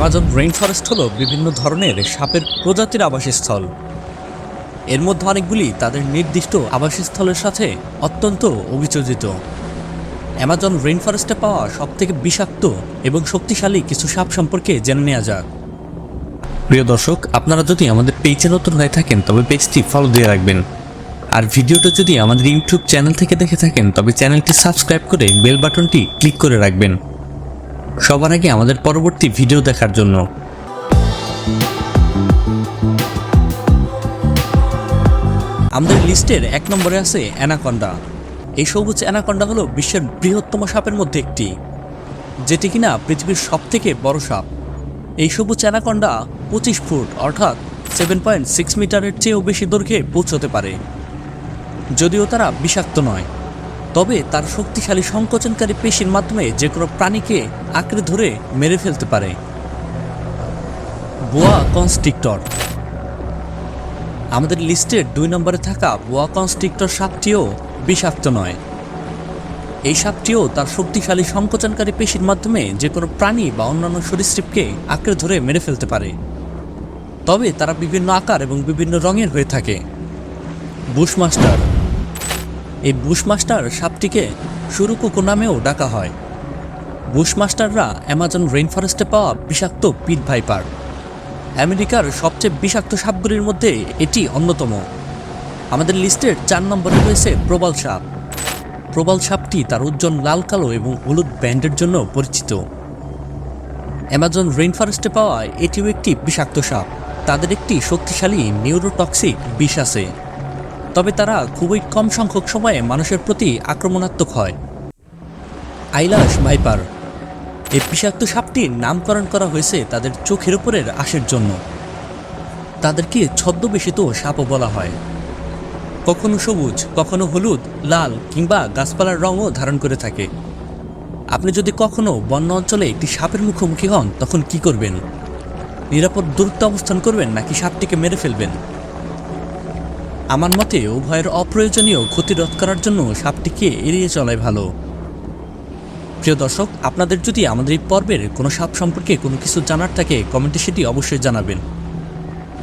Amazon rainforest হলো বিভিন্ন ধরনের সাপের প্রজাতির আবাসস্থল। এর মধ্যে অনেকগুলি তাদের নির্দিষ্ট আবাসস্থলের সাথে অত্যন্ত অভিযোজিত। অ্যামাজন রেইনফরেস্টে পাওয়া সবথেকে বিষাক্ত এবং শক্তিশালী কিছু সাপ সম্পর্কে জেনে নেওয়া যাক। প্রিয় দর্শক, আপনারা যদি আমাদের পেজে নতুন হয়ে থাকেন তবে পেজটি ফলো দিয়ে রাখবেন, আর ভিডিওটা যদি আমাদের ইউটিউব চ্যানেল থেকে দেখে থাকেন তবে চ্যানেলটি সাবস্ক্রাইব করে বেল বাটনটি ক্লিক করে রাখবেন সবার আগে আমাদের পরবর্তী ভিডিও দেখার জন্য। আমাদের লিস্টের 1 নম্বরে আছে অ্যানাকন্ডা। এই সবুজ অ্যানাকন্ডা হলো বিশ্বের বৃহত্তম সাপের মধ্যে একটি, যেটি কিনা পৃথিবীর সবথেকে বড় সাপ। এই সবুজ অ্যানাকন্ডা 25 ফুট অর্থাৎ 7.6 মিটারের চেয়েও বেশি দৈর্ঘ্যে পৌঁছতে পারে। যদিও তারা বিষাক্ত নয়, তবে তার শক্তিশালী সংকোচনকারী পেশির মাধ্যমে যে কোনো প্রাণীকে আঁকড়ে ধরে মেরে ফেলতে পারে। বোয়া কনস্ট্রিক্টর। আমাদের লিস্টের 2 নম্বরে থাকা বোয়া কনস্ট্রিক্টর সাপটিও বিষাক্ত নয়। এই সাপটিও তার শক্তিশালী সংকোচনকারী পেশির মাধ্যমে যে কোনো প্রাণী বা অন্যান্য সরীসৃপকে আঁকড়ে ধরে মেরে ফেলতে পারে, তবে তারা বিভিন্ন আকার এবং বিভিন্ন রঙের হয়ে থাকে। বুশমাস্টার। এই বুশমাস্টার সাপটিকে সুরুকুকু নামেও ডাকা হয়। বুশমাস্টাররা অ্যামাজন রেইনফরেস্টে পাওয়া বিষাক্ত পিট ভাইপার। আমেরিকার সবচেয়ে বিষাক্ত সাপগুলির মধ্যে এটি অন্যতম। আমাদের লিস্টের 4 নম্বরে রয়েছে প্রবাল সাপ। প্রবাল সাপটি তার উজ্জ্বল লাল কালো এবং হলুদ ব্যান্ডের জন্য পরিচিত। অ্যামাজন রেইনফরেস্টে পাওয়া এটিও একটি বিষাক্ত সাপ। তাদের একটি শক্তিশালী নিউরোটক্সিক বিষ আছে, তবে তারা খুবই কম সংখ্যক সময়ে মানুষের প্রতি আক্রমণাত্মক হয়। আইলাশ ভাইপার। এই বিষাক্ত সাপটির নামকরণ করা হয়েছে তাদের চোখের উপরের আঁশের জন্য। তাদেরকে ছদ্মবেশিত সাপও বলা হয়। কখনো সবুজ, কখনো হলুদ, লাল কিংবা গাছপালার রঙও ধারণ করে থাকে। আপনি যদি কখনো বন্য অঞ্চলে একটি সাপের মুখোমুখি হন তখন কি করবেন? নিরাপদ দূরত্বে অবস্থান করবেন নাকি সাপটিকে মেরে ফেলবেন? আমার মতে উভয়ের অপ্রয়োজনীয় ক্ষতি রোধ করার জন্য সাপটিকে এড়িয়ে চলাই ভালো। প্রিয় দর্শক, আপনাদের যদি আমাদের এই পর্বের কোনো সাপ সম্পর্কে কোনো কিছু জানার থাকে কমেন্টে সেটি অবশ্যই জানাবেন।